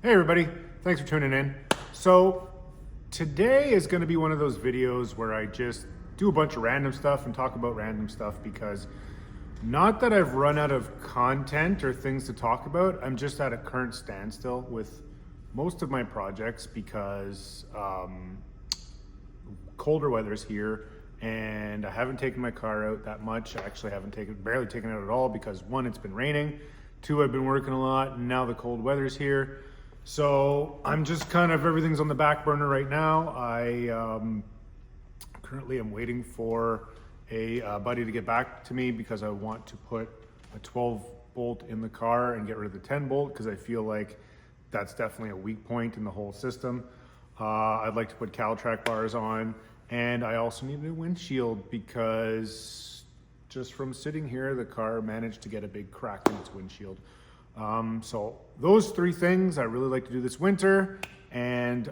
Hey everybody, thanks for tuning in. So today is going to be one of those videos where I just do a bunch of random stuff and talk about random stuff because not that I've run out of content or things to talk about, I'm just at a current standstill with most of my projects because colder weather is here and I haven't taken my car out that much. I actually haven't barely taken it out at all because one, it's been raining, two, I've been working a lot, and now the cold weather's here. So I'm just kind of, everything's on the back burner right now. I currently am waiting for a buddy to get back to me because I want to put a 12 bolt in the car and get rid of the 10 bolt because I feel like that's definitely a weak point in the whole system. I'd like to put Caltrack bars on, and I also need a new windshield because just from sitting here, the car managed to get a big crack in its windshield. So those three things I really like to do this winter, and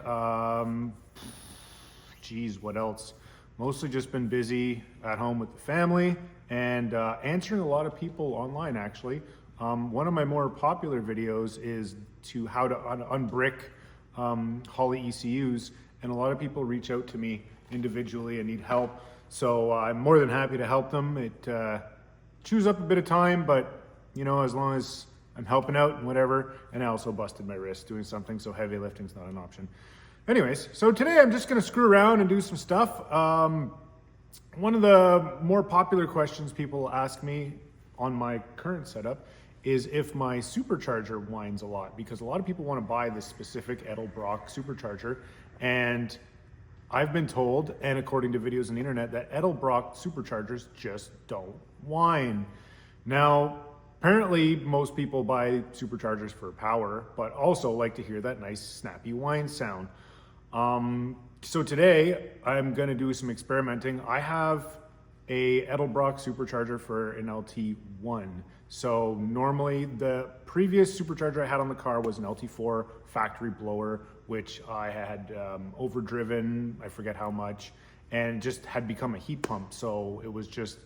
geez, what else? Mostly just been busy at home with the family and answering a lot of people online actually. One of my more popular videos is to how to unbrick Holly ECUs, and a lot of people reach out to me individually and need help. So I'm more than happy to help them. It chews up a bit of time, but you know, as long as I'm helping out and whatever, and I also busted my wrist doing something, so heavy lifting's not an option. Anyways, so today I'm just gonna screw around and do some stuff. One of the more popular questions people ask me on my current setup is if my supercharger whines a lot, because a lot of people wanna buy this specific Edelbrock supercharger, and I've been told, and according to videos on the internet, that Edelbrock superchargers just don't whine. Now, apparently, most people buy superchargers for power, but also like to hear that nice snappy whine sound. So today, I'm gonna do some experimenting. I have a Edelbrock supercharger for an LT1. So normally, the previous supercharger I had on the car was an LT4 factory blower, which I had overdriven, I forget how much, and just had become a heat pump. So it was just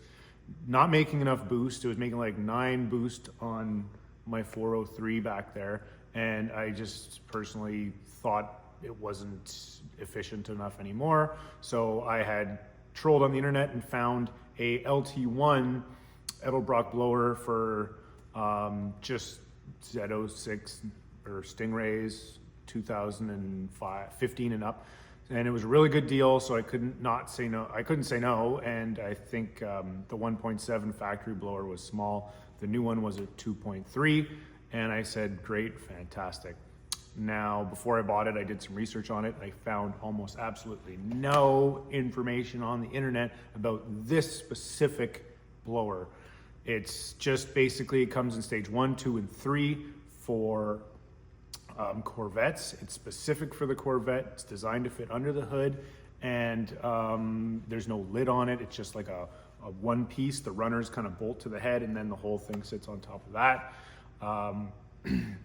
not making enough boost. It was making like 9 boost on my 403 back there, and I just personally thought it wasn't efficient enough anymore. So I had trolled on the internet and found a LT1 Edelbrock blower for just Z06 or Stingrays 2015 and up. And it was a really good deal, so I couldn't say no. And I think the 1.7 factory blower was small. The new one was a 2.3, and I said, great, fantastic. Now, before I bought it, I did some research on it. I found almost absolutely no information on the internet about this specific blower. It's just basically, it comes in stage 1, 2, and 3 for Corvettes. It's specific for the Corvette. It's designed to fit under the hood, and there's no lid on it. It's just like a one piece. The runners kind of bolt to the head, and then the whole thing sits on top of that.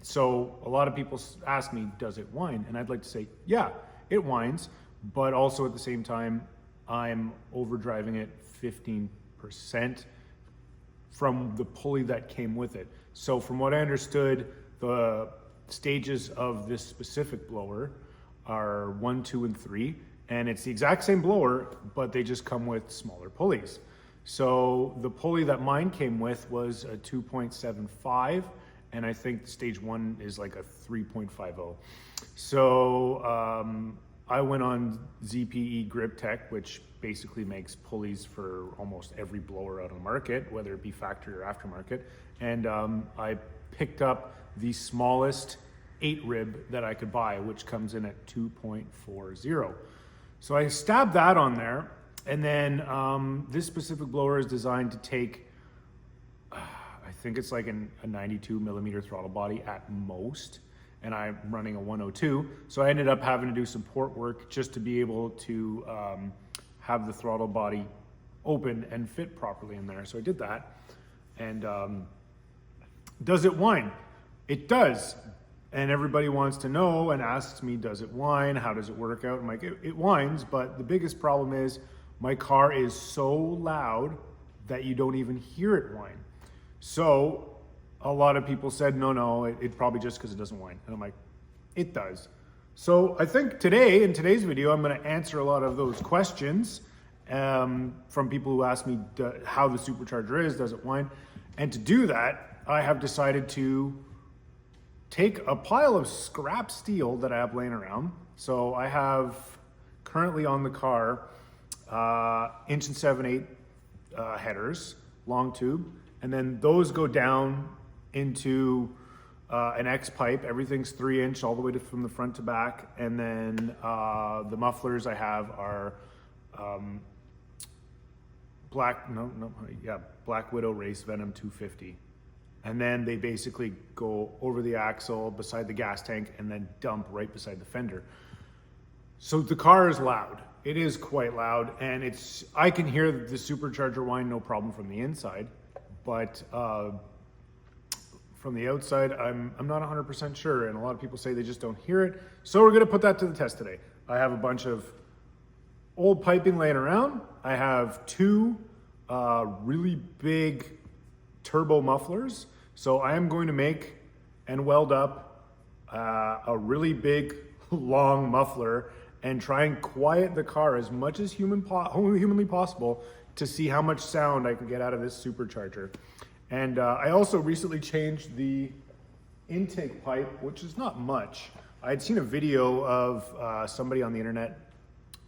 So a lot of people ask me, does it whine? And I'd like to say, yeah, it whines, but also at the same time, I'm overdriving it 15% from the pulley that came with it. So from what I understood, the stages of this specific blower are 1, 2, and 3, and it's the exact same blower, but they just come with smaller pulleys. So the pulley that mine came with was a 2.75, and I think stage 1 is like a 3.50. So I went on ZPE Grip Tech, which basically makes pulleys for almost every blower out on the market, whether it be factory or aftermarket. And I picked up the smallest 8 rib that I could buy, which comes in at 2.40. So I stabbed that on there. And then this specific blower is designed to take, I think it's like a 92 millimeter throttle body at most. And I'm running a 102. So I ended up having to do some port work just to be able to have the throttle body open and fit properly in there. So I did that. And does it whine? It does. And everybody wants to know and asks me, does it whine? How does it work out? I'm like, it whines, but the biggest problem is my car is so loud that you don't even hear it whine. So a lot of people said, no, it probably just because it doesn't whine. And I'm like, it does. So I think today, in today's video, I'm going to answer a lot of those questions from people who ask me how the supercharger is, does it whine? And to do that, I have decided to take a pile of scrap steel that I have laying around. So I have currently on the car 1 7/8 headers, long tube, and then those go down into an X pipe. Everything's 3" all the way from the front to back, and then the mufflers I have are Black Widow Race Venom 250, and then they basically go over the axle beside the gas tank and then dump right beside the fender. So the car is loud. It is quite loud, and I can hear the supercharger whine no problem from the inside, but from the outside, I'm not 100% sure, and a lot of people say they just don't hear it. So we're gonna put that to the test today. I have a bunch of old piping laying around. I have 2 really big turbo mufflers. So I am going to make and weld up a really big, long muffler and try and quiet the car as much as humanly possible to see how much sound I can get out of this supercharger. And I also recently changed the intake pipe, which is not much. I had seen a video of somebody on the internet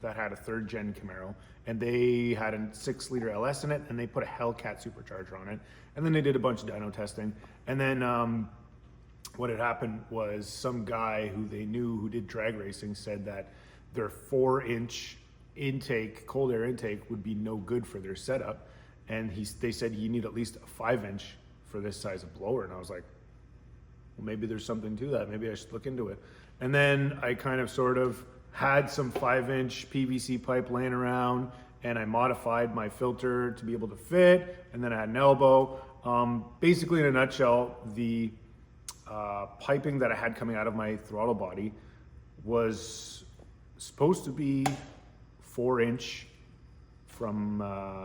that had a 3rd gen Camaro, and they had a 6-liter LS in it, and they put a Hellcat supercharger on it. And then they did a bunch of dyno testing. And then what had happened was some guy who they knew who did drag racing said that their 4-inch intake, cold air intake, would be no good for their setup. And they said you need at least a 5-inch for this size of blower. And I was like, well, maybe there's something to that. Maybe I should look into it. And then I kind of sort of had some 5-inch PVC pipe laying around, and I modified my filter to be able to fit. And then I had an elbow. Basically, in a nutshell, the piping that I had coming out of my throttle body was supposed to be 4-inch from,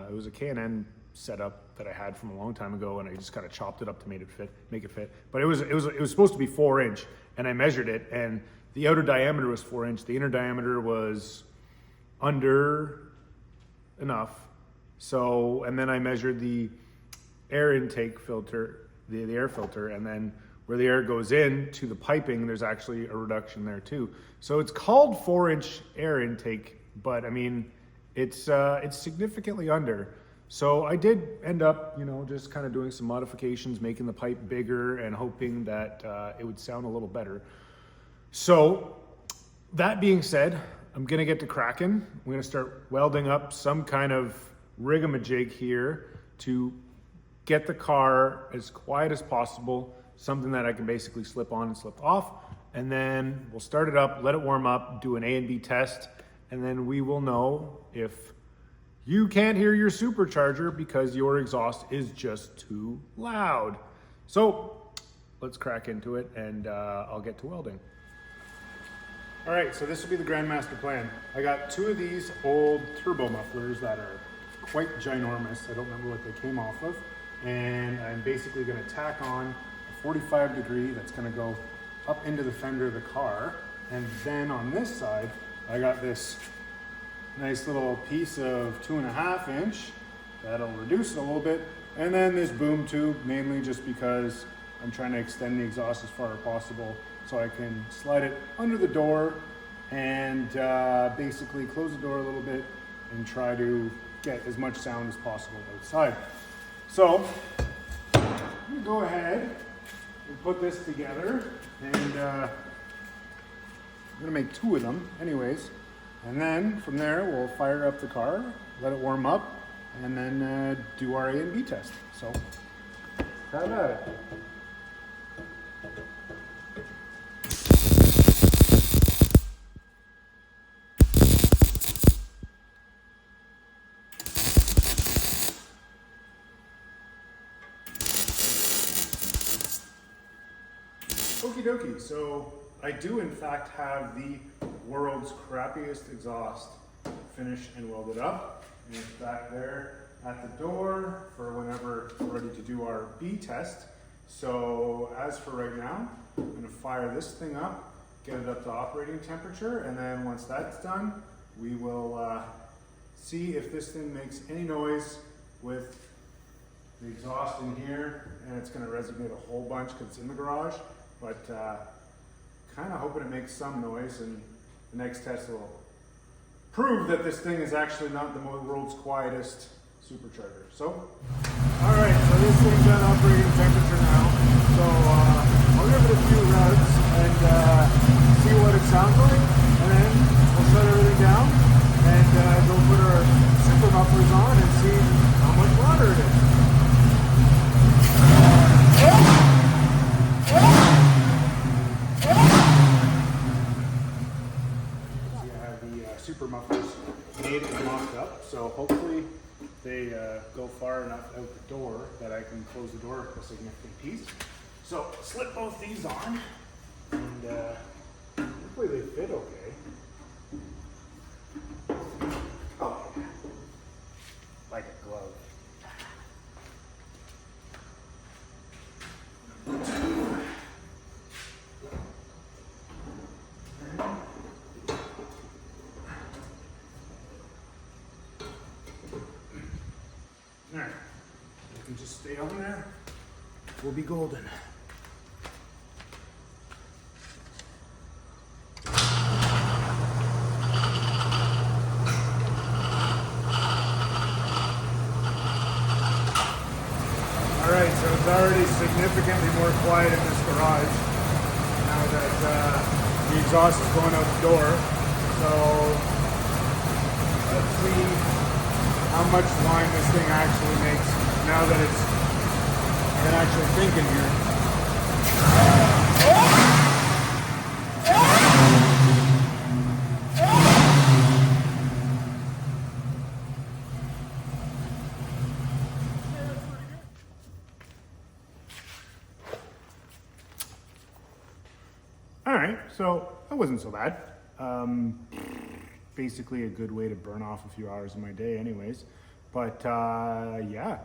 it was a K&N setup that I had from a long time ago, and I just kind of chopped it up to make it fit. But it was supposed to be 4-inch, and I measured it, and the outer diameter was 4-inch. The inner diameter was under enough. So, and then I measured the air intake filter, the air filter, and then where the air goes in to the piping, there's actually a reduction there too. So it's called 4-inch air intake, but I mean, it's significantly under. So I did end up, just kind of doing some modifications, making the pipe bigger and hoping that it would sound a little better. So that being said, I'm gonna get to cracking. I'm gonna start welding up some kind of rigamajig here to get the car as quiet as possible, something that I can basically slip on and slip off. And then we'll start it up, let it warm up, do an A and B test, and then we will know if you can't hear your supercharger because your exhaust is just too loud. So let's crack into it, and I'll get to welding. All right, so this will be the Grandmaster plan. I got 2 of these old turbo mufflers that are quite ginormous. I don't remember what they came off of. And I'm basically gonna tack on a 45 degree that's gonna go up into the fender of the car. And then on this side, I got this nice little piece of 2.5 inch that'll reduce it a little bit. And then this boom tube, mainly just because I'm trying to extend the exhaust as far as possible so I can slide it under the door and basically close the door a little bit and try to get as much sound as possible outside. So I'm gonna go ahead and put this together, and I'm gonna make 2 of them anyways. And then from there, we'll fire up the car, let it warm up, and then do our A and B test. So have at it. Okie dokie, so I do in fact have the world's crappiest exhaust finished and welded up. And it's back there at the door for whenever we're ready to do our B test. So as for right now, I'm gonna fire this thing up get it up to operating temperature, and then once that's done, we will see if this thing makes any noise with the exhaust in here, and it's going to resonate a whole bunch because it's in the garage, but kind of hoping it makes some noise, and the next test will prove that this thing is actually not the world's quietest supercharger. So, all right, so this thing's at operating temperature now, so I'll give it a few revs and see what it sounds like, and then we'll shut everything down and go put our super mufflers on and see how much louder it is. Super mufflers made and locked up, so hopefully they go far enough out the door that I can close the door a significant piece. So slip both these on, and hopefully they fit okay. Oh, like a glove. Alright, you can just stay on there. We'll be golden. Alright, so it's already significantly more quiet in this garage now that the exhaust is going out the door. So let's see how much whine this thing actually makes now that I can actually think in here. All right, so that wasn't so bad. Basically a good way to burn off a few hours of my day anyways. But yeah,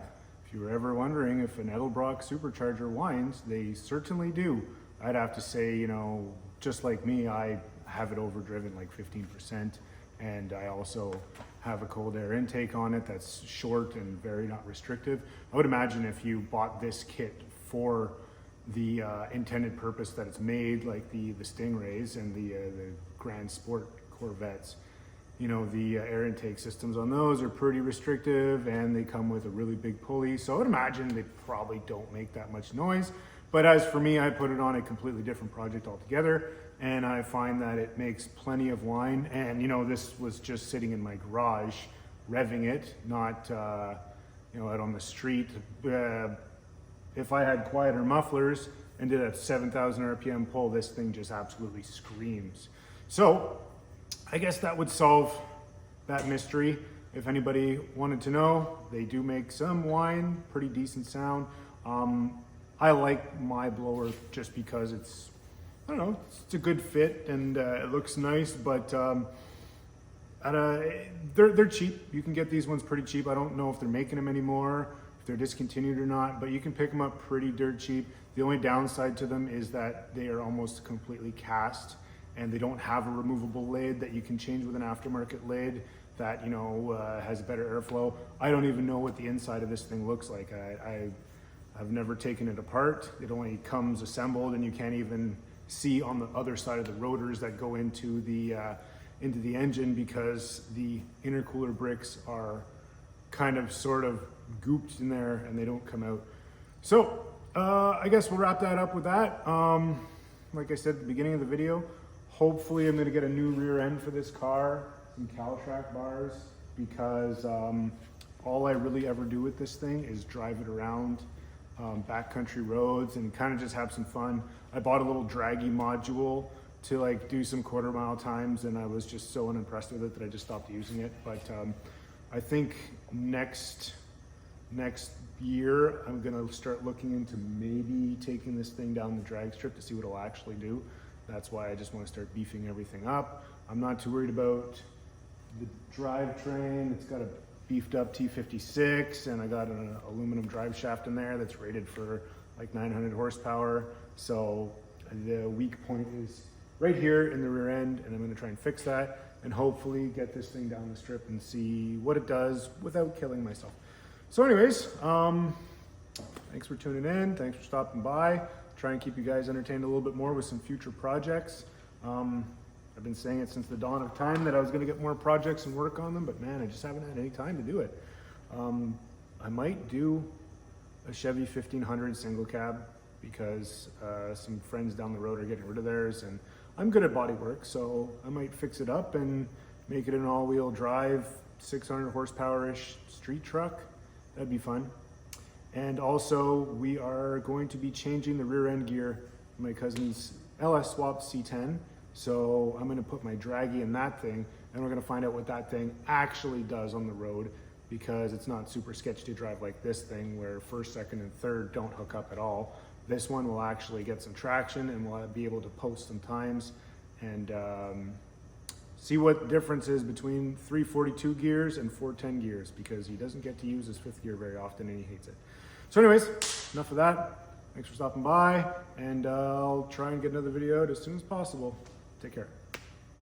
if you were ever wondering if an Edelbrock supercharger whines, they certainly do. I'd have to say, you know, just like me, I have it overdriven like 15%, and I also have a cold air intake on it that's short and very not restrictive. I would imagine if you bought this kit for the intended purpose that it's made, like the Stingrays and the Grand Sport Corvettes, you know, the air intake systems on those are pretty restrictive, and they come with a really big pulley. So I would imagine they probably don't make that much noise. But as for me, I put it on a completely different project altogether, and I find that it makes plenty of whine. And you know, this was just sitting in my garage, revving it, not you know, out on the street. If I had quieter mufflers and did a 7,000 RPM pull, this thing just absolutely screams. So I guess that would solve that mystery. If anybody wanted to know, they do make some whine, pretty decent sound. I like my blower just because it's, I don't know, it's a good fit and it looks nice, but they're cheap. You can get these ones pretty cheap. I don't know if they're making them anymore, if they're discontinued or not, but you can pick them up pretty dirt cheap. The only downside to them is that they are almost completely cast, and they don't have a removable lid that you can change with an aftermarket lid that, you know, has better airflow. I don't even know what the inside of this thing looks like. I've never taken it apart. It only comes assembled, and you can't even see on the other side of the rotors that go into the engine because the intercooler bricks are kind of sort of gooped in there and they don't come out. So I guess we'll wrap that up with that. Like I said at the beginning of the video, hopefully I'm gonna get a new rear end for this car, some Caltrack bars, because all I really ever do with this thing is drive it around backcountry roads and kind of just have some fun. I bought a little draggy module to like do some quarter-mile times, and I was just so unimpressed with it that I just stopped using it. But I think next year I'm gonna start looking into maybe taking this thing down the drag strip to see what it'll actually do. That's why I just want to start beefing everything up. I'm not too worried about the drivetrain. It's got a beefed up T56, and I got an aluminum drive shaft in there that's rated for like 900 horsepower. So the weak point is right here in the rear end, and I'm going to try and fix that and hopefully get this thing down the strip and see what it does without killing myself. So anyways, thanks for tuning in. Thanks for stopping by. Try and keep you guys entertained a little bit more with some future projects. I've been saying it since the dawn of time that I was going to get more projects and work on them, but man, I just haven't had any time to do it. I might do a Chevy 1500 single cab because some friends down the road are getting rid of theirs, and I'm good at body work, so I might fix it up and make it an all-wheel drive 600 horsepower-ish street truck. That'd be fun. And also, we are going to be changing the rear end gear in my cousin's LS swapped C10. So I'm going to put my draggy in that thing, and we're going to find out what that thing actually does on the road, because it's not super sketchy to drive like this thing where first, second, and third don't hook up at all. This one will actually get some traction, and we'll be able to post some times and see what the difference is between 342 gears and 410 gears, because he doesn't get to use his fifth gear very often and he hates it. So anyways, enough of that. Thanks for stopping by, and I'll try and get another video out as soon as possible. Take care.